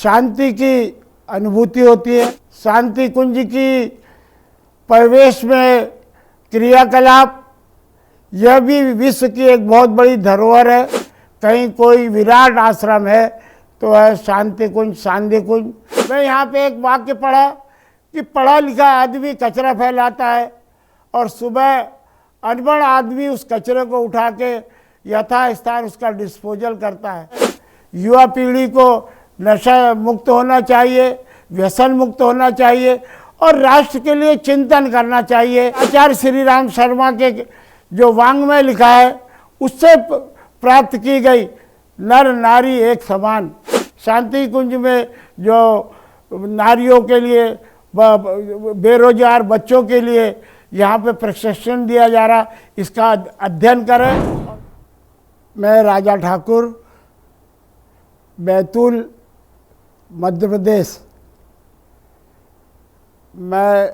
शांति की अनुभूति होती है। शांति कुंज की परिवेश में क्रियाकलाप, यह भी विश्व की एक बहुत बड़ी धरोहर है। कहीं कोई विराट आश्रम है तो है शांति कुंज, शांति कुंज। मैं यहाँ पे एक वाक्य पढ़ा कि पढ़ा लिखा आदमी कचरा फैलाता है और सुबह अनपढ़ आदमी उस कचरे को उठा के यथास्थान उसका डिस्पोजल करता है। युवा पीढ़ी को नशा मुक्त होना चाहिए, व्यसन मुक्त होना चाहिए और राष्ट्र के लिए चिंतन करना चाहिए। आचार्य श्री राम शर्मा के जो वाङ्मय लिखा है उससे प्राप्त की गई नर नारी एक समान। शांति कुंज में जो नारियों के लिए, बेरोजगार बच्चों के लिए यहाँ पे प्रशिक्षण दिया जा रहा, इसका अध्ययन करें। मैं राजा ठाकुर, बैतूल, मध्य प्रदेश। मैं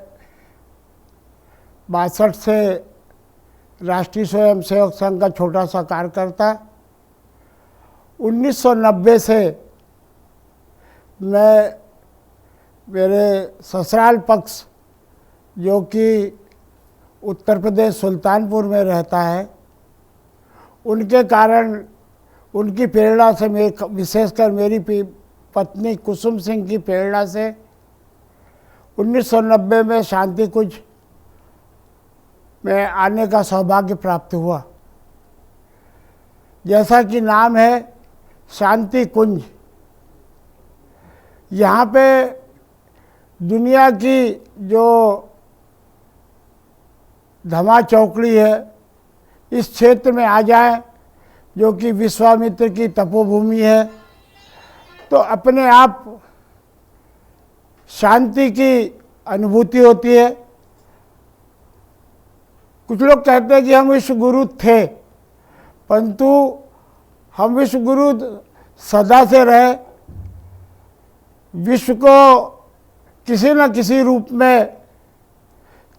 62 से राष्ट्रीय स्वयंसेवक संघ का छोटा सा कार्यकर्ता। 1990 से मैं मेरे ससुराल पक्ष जो कि उत्तर प्रदेश सुल्तानपुर में रहता है, उनके कारण, उनकी प्रेरणा से, विशेषकर मेरी पत्नी कुसुम सिंह की प्रेरणा से 1990 में शांति कुंज में आने का सौभाग्य प्राप्त हुआ। जैसा कि नाम है शांति कुंज, यहाँ पे दुनिया की जो धमा चौकड़ी है, इस क्षेत्र में आ जाए जो कि विश्वामित्र की तपोभूमि है, तो अपने आप शांति की अनुभूति होती है। कुछ लोग कहते हैं कि हम विश्व गुरु थे, परंतु हम विश्व गुरु सदा से रहे। विश्व को किसी न किसी रूप में,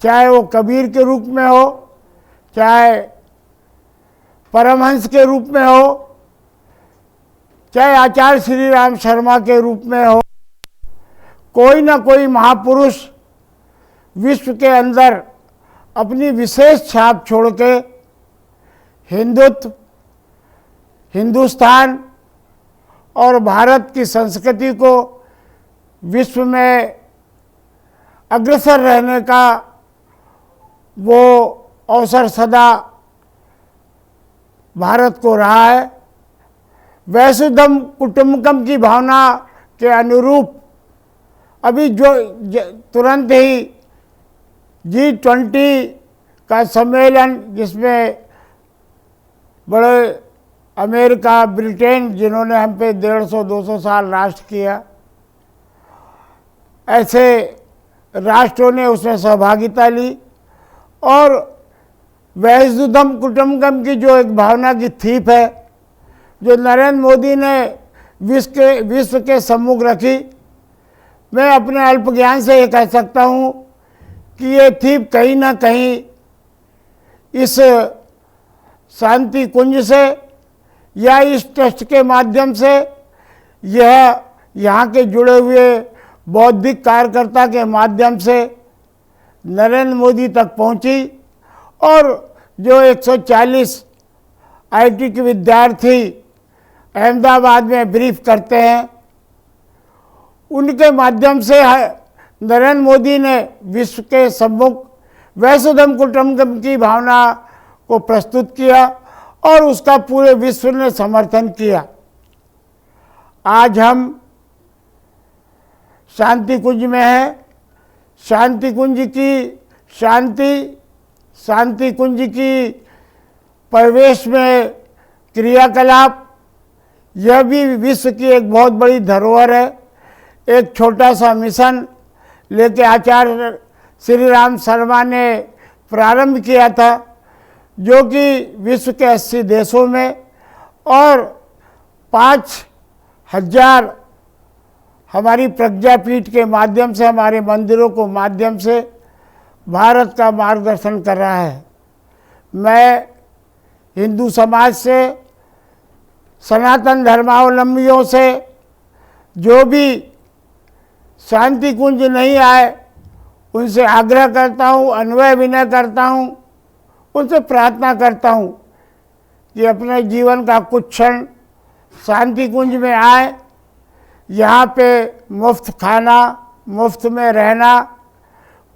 चाहे वो कबीर के रूप में हो, चाहे परमहंस के रूप में हो, चाहे आचार्य श्री राम शर्मा के रूप में हो, कोई ना कोई महापुरुष विश्व के अंदर अपनी विशेष छाप छोड़ के हिंदुत्व, हिंदुस्तान और भारत की संस्कृति को विश्व में अग्रसर रहने का वो अवसर सदा भारत को रहा है। वसुधैव कुटुंबकम की भावना के अनुरूप अभी जो तुरंत ही G20 का सम्मेलन, जिसमें बड़े अमेरिका, ब्रिटेन, जिन्होंने हम पे 150-200 साल राष्ट्र किया, ऐसे राष्ट्रों ने उसमें सहभागिता ली और वसुधैव कुटुंबकम की जो एक भावना की थीप है, जो नरेंद्र मोदी ने विश्व के सम्मुख रखी, मैं अपने अल्प ज्ञान से ये कह सकता हूँ कि ये थीप कहीं ना कहीं इस शांति कुंज से या इस ट्रस्ट के माध्यम से, यह यहाँ के जुड़े हुए बौद्धिक कार्यकर्ता के माध्यम से नरेंद्र मोदी तक पहुँची और जो 140 आईटी के विद्यार्थी अहमदाबाद में ब्रीफ करते हैं, उनके माध्यम से नरेंद्र मोदी ने विश्व के सम्मुख वसुधैव कुटुंबकम की भावना को प्रस्तुत किया और उसका पूरे विश्व ने समर्थन किया। आज हम शांति कुंज में हैं। शांति कुंज की शांति कुंज की परिवेश में क्रियाकलाप, यह भी विश्व की एक बहुत बड़ी धरोहर है। एक छोटा सा मिशन लेके आचार्य श्री राम शर्मा ने प्रारंभ किया था, जो कि विश्व के 80 देशों में और 5000 हमारी प्रज्ञापीठ के माध्यम से, हमारे मंदिरों को माध्यम से भारत का मार्गदर्शन कर रहा है। मैं हिंदू समाज से, सनातन धर्मावलंबियों से, जो भी शांति कुंज नहीं आए उनसे आग्रह करता हूँ, अन्वय विनय करता हूँ, उनसे प्रार्थना करता हूँ कि अपने जीवन का कुछ क्षण शांति कुंज में आए। यहाँ पे मुफ्त खाना, मुफ्त में रहना,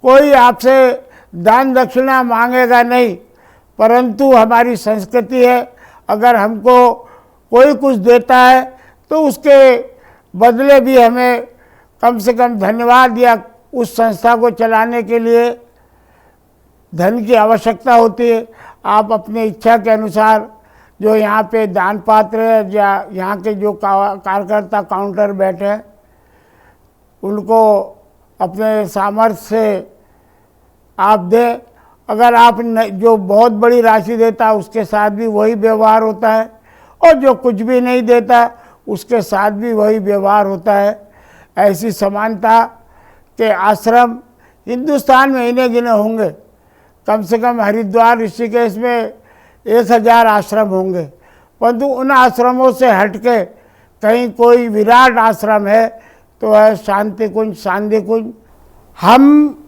कोई आपसे दान दक्षिणा मांगेगा नहीं, परंतु हमारी संस्कृति है, अगर हमको कोई कुछ देता है तो उसके बदले भी हमें कम से कम धन्यवाद या उस संस्था को चलाने के लिए धन की आवश्यकता होती है। आप अपनी इच्छा के अनुसार जो यहाँ पे दान पात्र है या यहाँ के जो कार्यकर्ता काउंटर बैठे हैं उनको अपने सामर्थ्य से आप दें। अगर आप जो बहुत बड़ी राशि देता है उसके साथ भी वही व्यवहार होता है, और जो कुछ भी नहीं देता उसके साथ भी वही व्यवहार होता है। ऐसी समानता के आश्रम हिंदुस्तान में इन्हें गिने होंगे, कम से कम हरिद्वार ऋषिकेश में 1000 आश्रम होंगे, परंतु उन आश्रमों से हटके कहीं कोई विराट आश्रम है तो है शांति कुंज, शांति कुंज। हम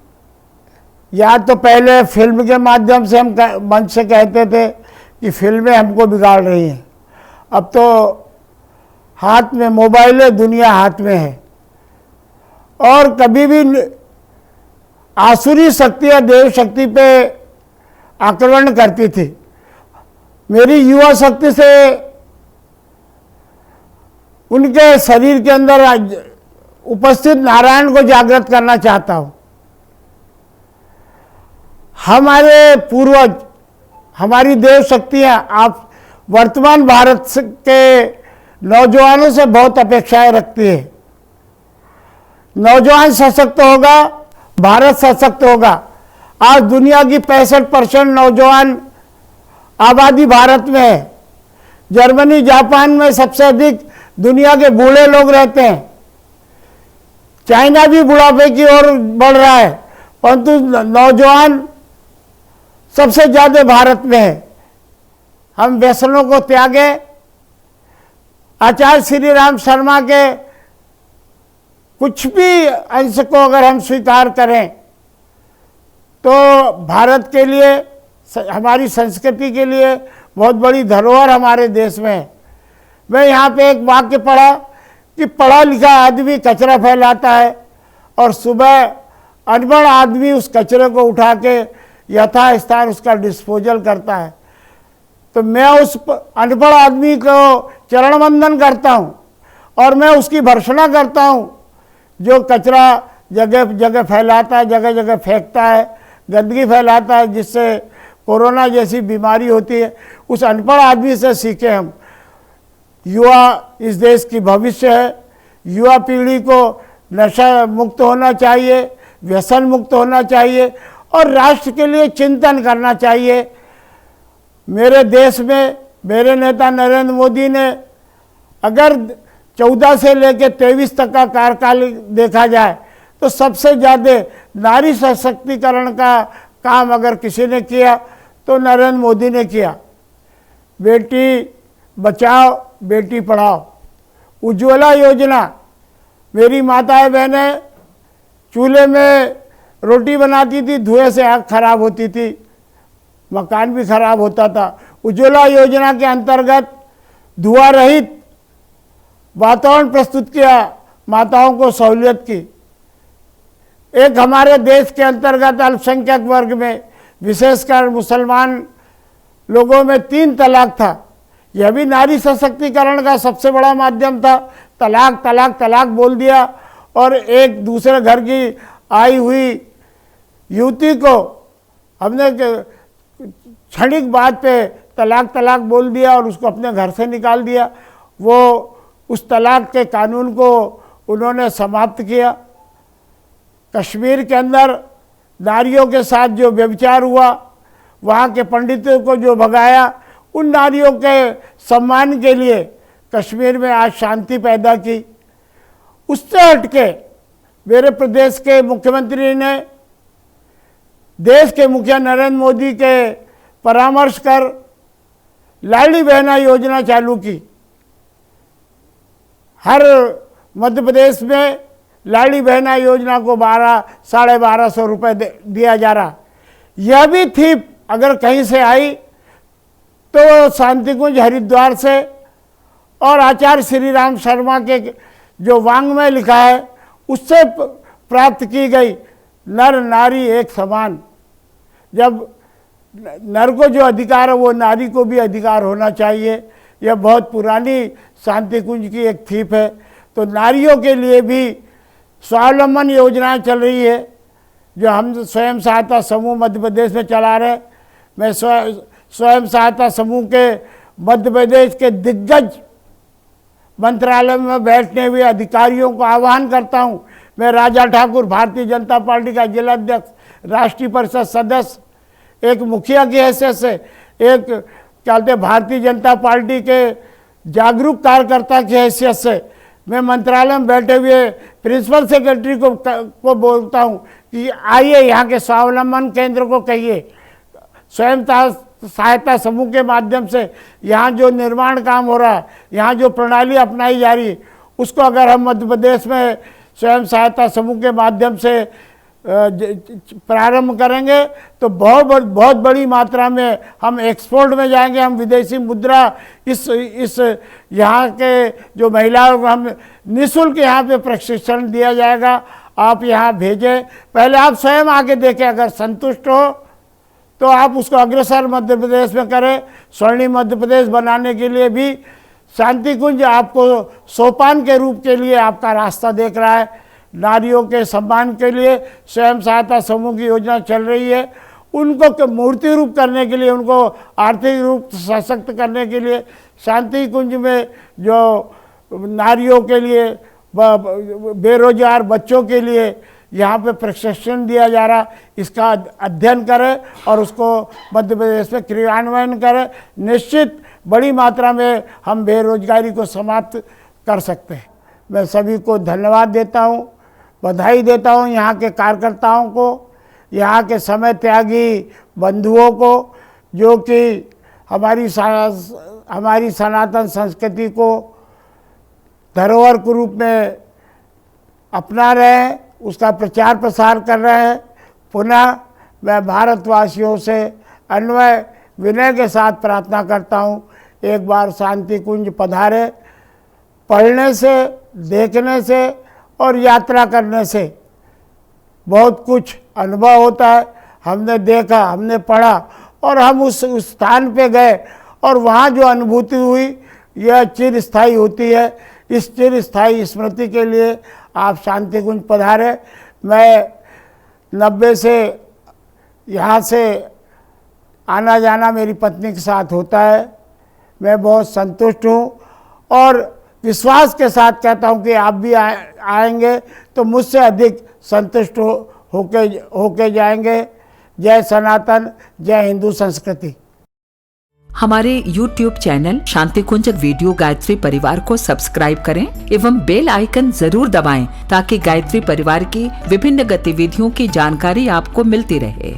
या तो पहले फिल्म के माध्यम से हम मंच से कहते थे कि फिल्में हमको बिगाड़ रही हैं, अब तो हाथ में मोबाइल है, दुनिया हाथ में है, और कभी भी आसुरी शक्ति या देव शक्ति पे आक्रमण करती थी। मेरी युवा शक्ति से उनके शरीर के अंदर उपस्थित नारायण को जागृत करना चाहता हूं। हमारे पूर्वज, हमारी देव शक्तियां आप वर्तमान भारत के नौजवानों से बहुत अपेक्षाएं रखती है। नौजवान सशक्त होगा, भारत सशक्त होगा। आज दुनिया की 65% नौजवान आबादी भारत में है। जर्मनी, जापान में सबसे अधिक दुनिया के बूढ़े लोग रहते हैं। चाइना भी बुढ़ापे की ओर बढ़ रहा है, परंतु नौजवान सबसे ज्यादा भारत में है। हम व्यसनों को त्यागे। आचार्य श्री राम शर्मा के कुछ भी अंश को अगर हम स्वीकार करें तो भारत के लिए, हमारी संस्कृति के लिए बहुत बड़ी धरोहर हमारे देश में है। मैं यहाँ पे एक वाक्य पढ़ा कि पढ़ा लिखा आदमी कचरा फैलाता है और सुबह अनपढ़ आदमी उस कचरे को उठा के यथास्थान उसका डिस्पोजल करता है। तो मैं उस अनपढ़ आदमी को चरण वंदन करता हूँ और मैं उसकी भर्त्सना करता हूँ जो कचरा जगह जगह फैलाता है, जगह जगह फेंकता है, गंदगी फैलाता है, जिससे कोरोना जैसी बीमारी होती है। उस अनपढ़ आदमी से सीखे हम। युवा इस देश की भविष्य है। युवा पीढ़ी को नशा मुक्त होना चाहिए, व्यसन मुक्त होना चाहिए और राष्ट्र के लिए चिंतन करना चाहिए। मेरे देश में मेरे नेता नरेंद्र मोदी ने अगर 14 से लेकर 23 तक का कार्यकाल देखा जाए तो सबसे ज़्यादा नारी सशक्तिकरण का काम अगर किसी ने किया तो नरेंद्र मोदी ने किया। बेटी बचाओ, बेटी पढ़ाओ। उज्ज्वला योजना, मेरी माताएं बहनें चूल्हे में रोटी बनाती थी, धुएं से आँख खराब होती थी, मकान भी खराब होता था। उज्ज्वला योजना के अंतर्गत धुआं रहित वातावरण प्रस्तुत किया, माताओं को सहूलियत की। एक हमारे देश के अंतर्गत अल्पसंख्यक वर्ग में विशेषकर मुसलमान लोगों में 3 तलाक था। यह भी नारी सशक्तिकरण का सबसे बड़ा माध्यम था। तलाक तलाक तलाक बोल दिया और एक दूसरे घर की आई हुई युवती को हमने क्षणिक बात पे तलाक तलाक बोल दिया और उसको अपने घर से निकाल दिया। वो उस तलाक के कानून को उन्होंने समाप्त किया। कश्मीर के अंदर नारियों के साथ जो व्यभिचार हुआ, वहाँ के पंडितों को जो भगाया, उन नारियों के सम्मान के लिए कश्मीर में आज शांति पैदा की। उससे हटके मेरे प्रदेश के मुख्यमंत्री ने देश के मुखिया नरेंद्र मोदी के परामर्श कर लाडली बहना योजना चालू की। हर मध्य प्रदेश में लाड़ी बहना योजना को 1200-1250 रुपये दिया जा रहा। यह भी थी अगर कहीं से आई तो शांति कुंज हरिद्वार से और आचार्य श्री राम शर्मा के जो वांग्मय लिखा है उससे प्राप्त की गई। नर नारी एक समान, जब नर को जो अधिकार है वो नारी को भी अधिकार होना चाहिए। यह बहुत पुरानी शांति कुंज की एक थीप है। तो नारियों के लिए भी स्वावलंबन योजनाएं चल रही है जो हम स्वयं सहायता समूह मध्य प्रदेश में चला रहे हैं। मैं स्वयं सहायता समूह के मध्य प्रदेश के दिग्गज मंत्रालय में बैठने हुए अधिकारियों को आह्वान करता हूं। मैं राजा ठाकुर, भारतीय जनता पार्टी का जिला अध्यक्ष, राष्ट्रीय परिषद सदस्य, एक मुखिया की हैसियत से, एक क्या कहते भारतीय जनता पार्टी के जागरूक कार्यकर्ता की हैसियत से मैं मंत्रालय में बैठे हुए प्रिंसिपल सेक्रेटरी को बोलता हूं कि आइए यहाँ के स्वावलंबन केंद्र को कहिए, स्वयं सहायता समूह के माध्यम से यहाँ जो निर्माण काम हो रहा है, यहाँ जो प्रणाली अपनाई जा रही है, उसको अगर हम मध्य प्रदेश में स्वयं सहायता समूह के माध्यम से प्रारंभ करेंगे तो बहुत बड़ी मात्रा में हम एक्सपोर्ट में जाएंगे। हम विदेशी मुद्रा इस यहाँ के जो महिलाओं को हम निःशुल्क यहाँ पे प्रशिक्षण दिया जाएगा। आप यहाँ भेजें, पहले आप स्वयं आके देखें, अगर संतुष्ट हो तो आप उसको अग्रसर मध्य प्रदेश में करें। स्वर्णिम मध्य प्रदेश बनाने के लिए भी शांति कुंज आपको सोपान के रूप के लिए आपका रास्ता देख रहा है। नारियों के सम्मान के लिए स्वयं सहायता समूह की योजना चल रही है। उनको मूर्ति रूप करने के लिए, उनको आर्थिक रूप सशक्त करने के लिए शांति कुंज में जो नारियों के लिए, बेरोजगार बच्चों के लिए यहाँ पे प्रशिक्षण दिया जा रहा, इसका अध्ययन करें और उसको मध्य प्रदेश में क्रियान्वयन करें। निश्चित बड़ी मात्रा में हम बेरोजगारी को समाप्त कर सकते हैं। मैं सभी को धन्यवाद देता हूँ, बधाई देता हूँ यहाँ के कार्यकर्ताओं को, यहाँ के समय त्यागी बंधुओं को, जो कि हमारी सनातन संस्कृति को धरोहर के रूप में अपना रहे हैं, उसका प्रचार प्रसार कर रहे हैं। पुनः मैं भारतवासियों से अन्वय विनय के साथ प्रार्थना करता हूँ, एक बार शांति कुंज पधारे। पढ़ने से, देखने से और यात्रा करने से बहुत कुछ अनुभव होता है। हमने देखा, हमने पढ़ा और हम उस स्थान पे गए और वहाँ जो अनुभूति हुई यह चिरस्थायी होती है। इस चिरस्थायी स्मृति के लिए आप शांति कुंज पधारे। मैं 90 से यहाँ से आना जाना मेरी पत्नी के साथ होता है। मैं बहुत संतुष्ट हूँ और विश्वास के साथ कहता हूँ कि आप भी आएंगे तो मुझसे अधिक संतुष्ट होके जाएंगे। जय सनातन, जय हिंदू संस्कृति। हमारे YouTube चैनल शांति कुंज वीडियो गायत्री परिवार को सब्सक्राइब करें एवं बेल आइकन जरूर दबाएं ताकि गायत्री परिवार की विभिन्न गतिविधियों की जानकारी आपको मिलती रहे।